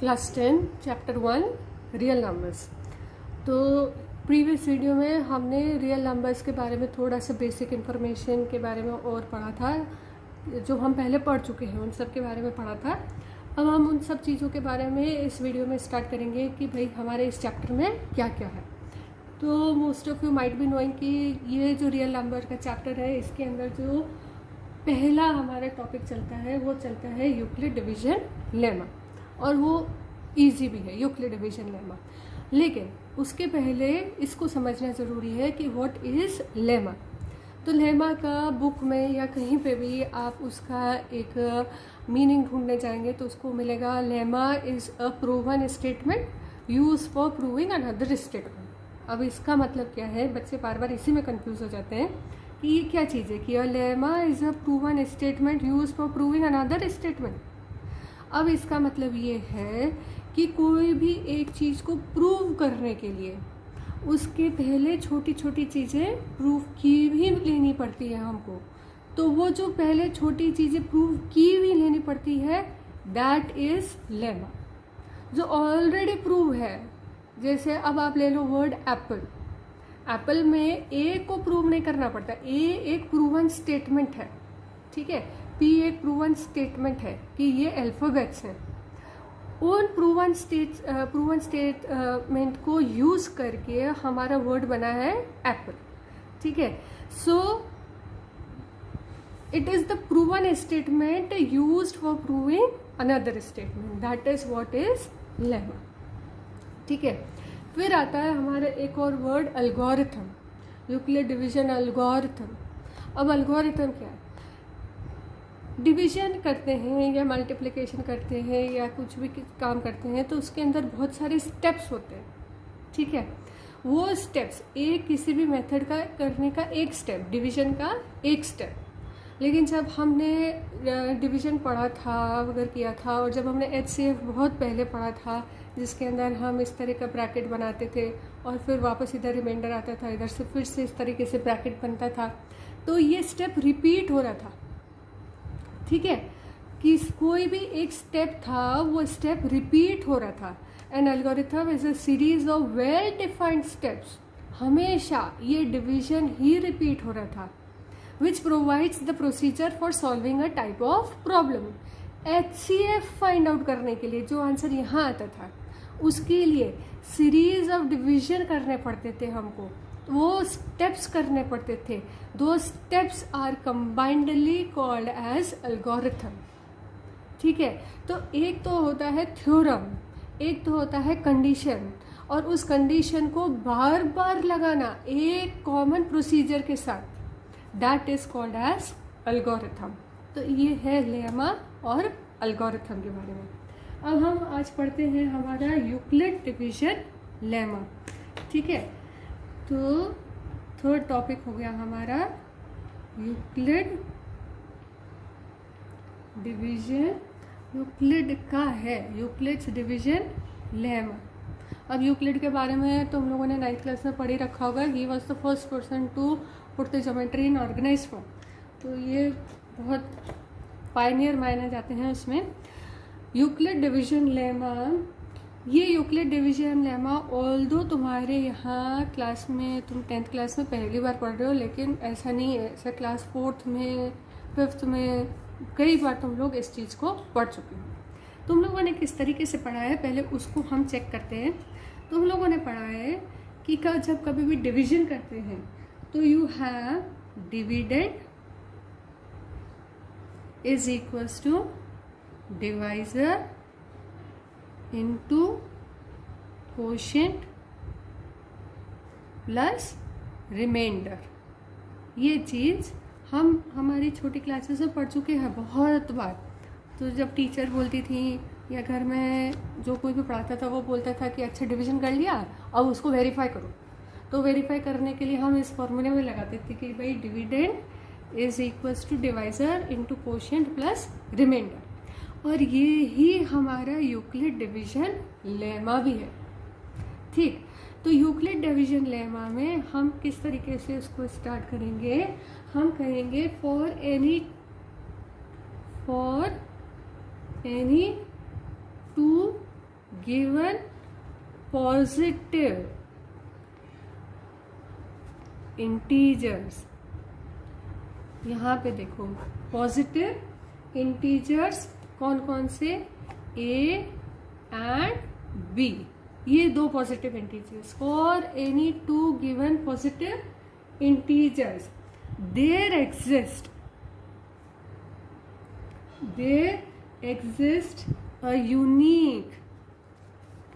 Class 10 chapter 1 real numbers. तो previous video में हमने रियल नंबर्स के बारे में थोड़ा सा बेसिक इन्फॉर्मेशन के बारे में और पढ़ा था, जो हम पहले पढ़ चुके हैं उन सब के बारे में पढ़ा था। अब हम उन सब चीज़ों के बारे में इस वीडियो में स्टार्ट करेंगे कि भाई हमारे इस चैप्टर में क्या क्या है। तो most of you might be knowing कि ये जो रियल नंबर का चैप्टर है, इसके अंदर जो पहला हमारा टॉपिक चलता है वो चलता है यूक्लिड डिवीजन लेमा, और वो इजी भी है यूक्लिड डिवीजन लेमा। लेकिन उसके पहले इसको समझना ज़रूरी है कि व्हाट इज़ लेमा। तो लेमा का बुक में या कहीं पे भी आप उसका एक मीनिंग ढूंढने जाएंगे तो उसको मिलेगा lemma is a proven statement use for proving another statement. अब इसका मतलब क्या है, बच्चे बार बार इसी में कंफ्यूज हो जाते हैं कि ये क्या चीज़ है कि a lemma is a proven statement use for proving another statement. अब इसका मतलब ये है कि कोई भी एक चीज़ को प्रूव करने के लिए उसके पहले छोटी छोटी चीज़ें प्रूव की भी लेनी पड़ती है हमको। तो वो जो पहले छोटी चीज़ें प्रूव की भी लेनी पड़ती है, दैट इज़ लेमा। जो ऑलरेडी प्रूव है, जैसे अब आप ले लो वर्ड एप्पल। एप्पल में ए को प्रूव नहीं करना पड़ता, ए एक प्रूवन स्टेटमेंट है, ठीक है। पी एक प्रूवन स्टेटमेंट है कि ये अल्फ़ाबेट्स हैं। उन प्रूवन स्टेटमेंट को यूज़ करके हमारा वर्ड बना है एप्पल, ठीक है। So it is the proven statement used for proving another statement, that is what is lemma, ठीक है। फिर आता है हमारा एक और word algorithm, Euclid division algorithm. अब एल्गोरिथम क्या है? डिवीजन करते हैं या मल्टीप्लिकेशन करते हैं या कुछ भी काम करते हैं तो उसके अंदर बहुत सारे स्टेप्स होते हैं, ठीक है। वो स्टेप्स एक किसी भी मेथड का करने का एक स्टेप, डिवीजन का एक स्टेप। लेकिन जब हमने डिवीजन पढ़ा था अगर किया था, और जब हमने HCF बहुत पहले पढ़ा था जिसके अंदर हम इस तरह का ब्रैकेट बनाते थे और फिर वापस इधर रिमाइंडर आता था, इधर से फिर से इस तरीके से ब्रैकेट बनता था, तो ये स्टेप रिपीट हो रहा था, ठीक है। कि कोई भी एक स्टेप था वो स्टेप रिपीट हो रहा था। An algorithm is a series of well defined steps. हमेशा ये डिवीजन ही रिपीट हो रहा था, which provides the procedure for solving a type of problem. HCF find out करने के लिए जो आंसर यहाँ आता था, उसके लिए सीरीज ऑफ डिवीजन करने पड़ते थे हमको, वो स्टेप्स करने पड़ते थे। दो steps are combinedly called as algorithm, ठीक है। तो एक तो होता है थ्योरम, एक तो होता है कंडीशन, और उस कंडीशन को बार बार लगाना एक कॉमन प्रोसीजर के साथ, that is called as algorithm. तो ये है लेमा और एल्गोरिथम के बारे में। अब हम आज पढ़ते हैं हमारा यूक्लिड डिवीजन लेमा, ठीक है। तो थर्ड टॉपिक हो गया हमारा यूक्लिड डिवीजन। यूक्लिड का है यूक्लिड्स डिवीजन लेमा। अब यूक्लिड के बारे में तो हम लोगों ने 9th क्लास में पढ़ ही रखा होगा। He was the first person to put the geometry in organize form. तो ये बहुत पायनियर माने जाते हैं उसमें। यूक्लिड डिवीजन लेमा, ये यूक्लिड डिवीजन लेमा ऑल्दो तुम्हारे यहाँ क्लास में तुम 10th क्लास में पहली बार पढ़ रहे हो, लेकिन ऐसा नहीं है, ऐसा क्लास 4th में 5th में कई बार तुम लोग इस चीज़ को पढ़ चुके हो। तुम लोगों ने किस तरीके से पढ़ा है पहले उसको हम चेक करते हैं। तुम लोगों ने पढ़ा है कि जब कभी भी डिवीजन करते हैं तो you have dividend is equals to divisor into quotient plus remainder. ये चीज़ हम हमारी छोटी क्लासेस में पढ़ चुके हैं बहुत बार। तो जब टीचर बोलती थी या घर में जो कोई भी पढ़ाता था वो बोलता था कि अच्छा डिवीजन कर लिया, अब उसको वेरीफाई करो। तो वेरीफाई करने के लिए हम इस फॉर्मूले में लगाते थे कि भाई dividend is equals to divisor into quotient plus remainder. और ये ही हमारा यूक्लिड डिवीजन लेमा भी है, ठीक। तो यूक्लिड डिवीजन लेमा में हम किस तरीके से उसको स्टार्ट करेंगे, हम कहेंगे for any two given positive integers, यहाँ पे देखो पॉजिटिव इंटीजर्स कौन कौन से, a एंड b, ये दो positive integers. For any two given positive integers there exist a unique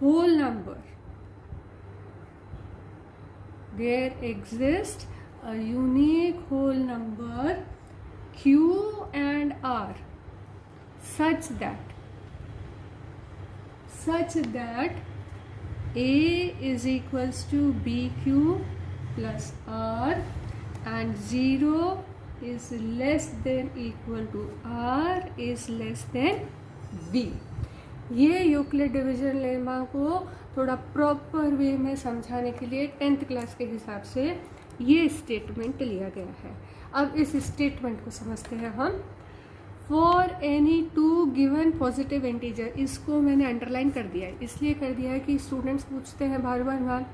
whole number, there exists a unique whole number q and r such that a is equals to bq plus r and 0 is less than equal to r is less than b। ये Euclid division lemma को थोड़ा proper way में समझाने के लिए 10th class के हिसाब से ये स्टेटमेंट लिया गया है। अब इस स्टेटमेंट को समझते हैं हम। For any two given positive integer, इसको मैंने अंडरलाइन कर दिया है, इसलिए कर दिया है कि स्टूडेंट्स पूछते हैं बार बार मैम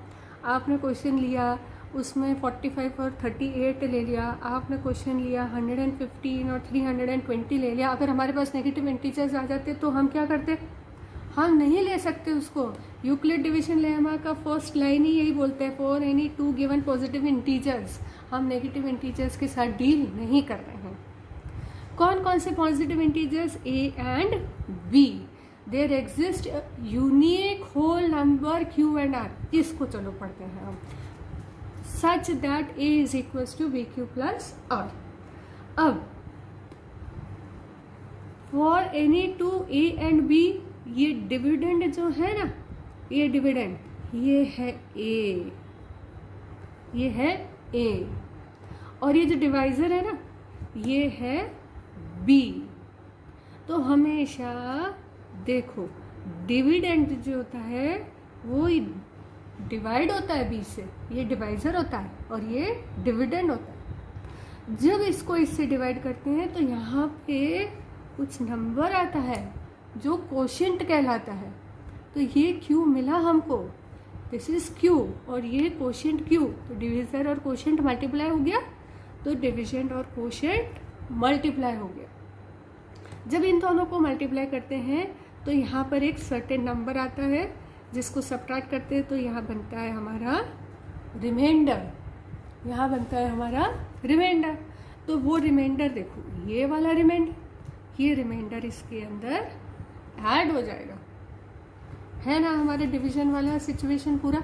आपने क्वेश्चन लिया उसमें 45 और 38 ले लिया, आपने क्वेश्चन लिया 115 और 320 ले लिया, अगर हमारे पास नेगेटिव इंटीजर्स आ जाते तो हम क्या करते, हम नहीं ले सकते उसको। यूक्लिड डिवीजन लेमा का फर्स्ट लाइन ही यही बोलते हैं, for any two given positive integers, हम नेगेटिव इंटीजर्स के साथ डील नहीं कर रहे हैं। कौन कौन से positive integers, a and b, there exist unique whole number q and r, इसको चलो पढ़ते हैं हम। Such that a is equal to bq plus r। अब for any two a and b, ये डिविडेंड जो है ना, ये डिविडेंड ये है a, ये है a, और ये जो डिवाइजर है ना ये है b। तो हमेशा देखो डिविडेंड जो होता है वो डिवाइड होता है b से, ये डिवाइजर होता है और ये डिविडेंड होता है। जब इसको इससे डिवाइड करते हैं तो यहाँ पे कुछ नंबर आता है जो कोशेंट कहलाता है। तो ये q मिला हमको, दिस इज q, और ये कोशेंट q, तो डिविजर और कोशेंट मल्टीप्लाई हो गया, तो डिविजन और कोशेंट मल्टीप्लाई हो गया। जब इन दोनों को मल्टीप्लाई करते हैं तो यहाँ पर एक सर्टेन नंबर आता है जिसको सब्ट्रैक्ट करते हैं, तो यहाँ बनता है हमारा रिमाइंडर, यहाँ बनता है हमारा रिमाइंडर। तो वो रिमाइंडर देखो, ये वाला रिमाइंडर, ये रिमाइंडर इसके अंदर ऐड हो जाएगा, है ना। हमारे डिवीजन वाला सिचुएशन पूरा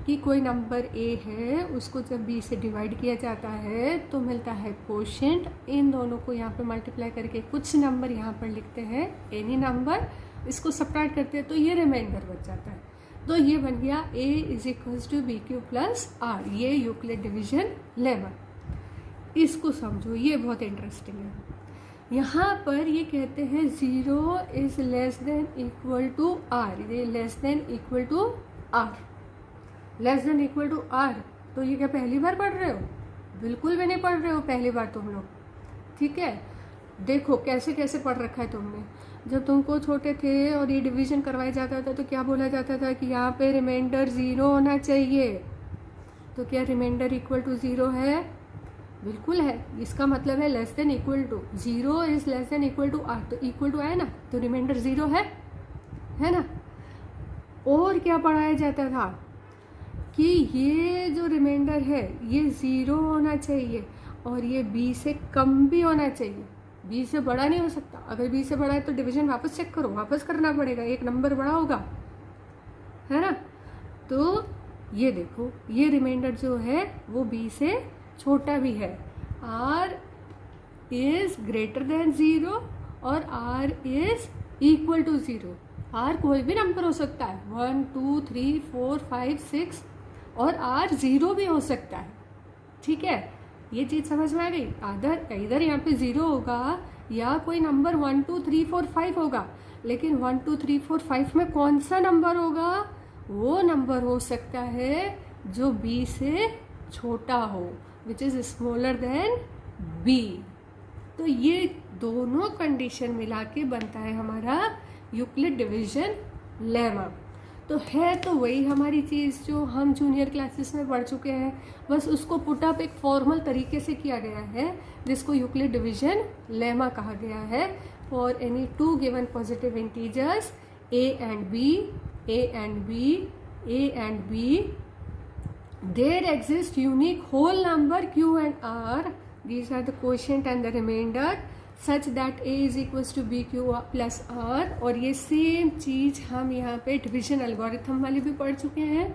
कि कोई नंबर a है, उसको जब b से डिवाइड किया जाता है तो मिलता है कोशेंट। इन दोनों को यहाँ पे मल्टीप्लाई करके कुछ नंबर यहाँ पर लिखते हैं, एनी नंबर, इसको सब्ट्रैक्ट करते हैं तो ये रिमाइंडर बच जाता है। तो ये बन गया a is equals to bq plus r, ये यूक्लिड डिवीजन लेमा। इसको समझो, ये बहुत इंटरेस्टिंग है। यहाँ पर ये कहते हैं 0 is less than equal to r, ये less than equal to r, less than equal to r। तो ये क्या पहली बार पढ़ रहे हो? बिल्कुल भी नहीं पढ़ रहे हो पहली बार तुम लोग, ठीक है। देखो कैसे कैसे पढ़ रखा है तुमने। जब तुमको छोटे थे और ये डिवीजन करवाया जाता था तो क्या बोला जाता था कि यहाँ पे रिमाइंडर 0 होना चाहिए। तो क्या रिमाइंडर इक्वल टू 0 है? बिल्कुल है। इसका मतलब है less than equal to, 0 is less than equal to r, तो इक्वल टू है ना, तो रिमाइंडर 0 है ना। और क्या पढ़ाया जाता था कि ये जो रिमाइंडर है ये 0 होना चाहिए और ये b से कम भी होना चाहिए, b से बड़ा नहीं हो सकता। अगर b से बड़ा है तो डिवीजन वापस चेक करो, वापस करना पड़ेगा, एक नंबर बड़ा होगा, है ना। तो ये देखो, ये रिमाइंडर जो है वो b से छोटा भी है, r इज ग्रेटर देन 0 और r is equal to 0। r कोई भी नंबर हो सकता है, 1 2 3 4 5 6, और r 0 भी हो सकता है, ठीक है। ये चीज़ समझ में आ गई। इधर यहाँ पे 0 होगा या कोई नंबर 1 2 3 4 5 होगा, लेकिन 1 2 3 4 5 में कौन सा नंबर होगा? वो नंबर हो सकता है जो b से छोटा हो, which is smaller than b। तो ये दोनों कंडीशन मिला के बनता है हमारा यूक्लिड डिवीजन लेमा। तो है तो वही हमारी चीज़ जो हम जूनियर क्लासेस में पढ़ चुके हैं, बस उसको पुटअप एक फॉर्मल तरीके से किया गया है जिसको यूक्लिड डिवीजन लेमा कहा गया है। For any two given positive integers a and b, a and b, a and b, there exist unique whole number q and r. These are the quotient and the remainder such that a is equals to b q plus r. और ये same चीज़ हम यहाँ पे division algorithm वाली भी पढ़ चुके हैं।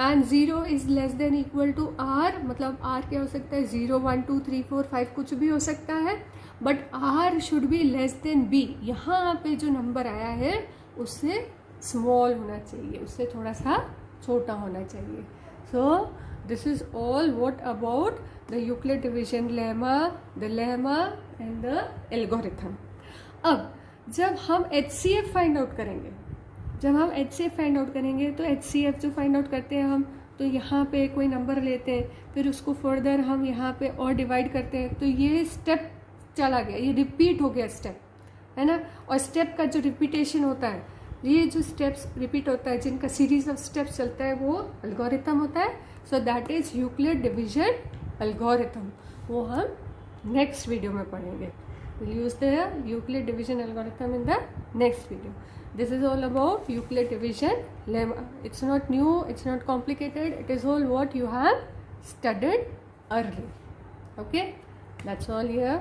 And 0 is less than equal to r, मतलब r क्या हो सकता है 0 1 2 3 4 5 कुछ भी हो सकता है, but r should be less than b। यहाँ पे जो नंबर आया है उससे स्मॉल होना चाहिए, उससे थोड़ा सा छोटा होना चाहिए। So this is all what about the Euclid division lemma, the lemma and the algorithm. अब जब हम HCF फाइंड आउट करेंगे, जब हम HCF फाइंड आउट करेंगे तो HCF जो फाइंड आउट करते हैं हम, तो यहाँ पे कोई नंबर लेते हैं, फिर उसको फर्दर हम यहाँ पे और डिवाइड करते हैं, तो ये स्टेप चला गया, ये रिपीट हो गया स्टेप, है ना। और स्टेप का जो रिपीटेशन होता है, ये जो स्टेप्स रिपीट होता है, जिनका सीरीज ऑफ स्टेप्स चलता है, वो एल्गोरिथम होता है। So that is Euclid division algorithm. वो हम नेक्स्ट वीडियो में पढ़ेंगे। We'll use the Euclid division algorithm in the next video. This is all about Euclid division lemma. It's not new, it's not complicated, it is all what you have studied earlier. Okay, that's all here.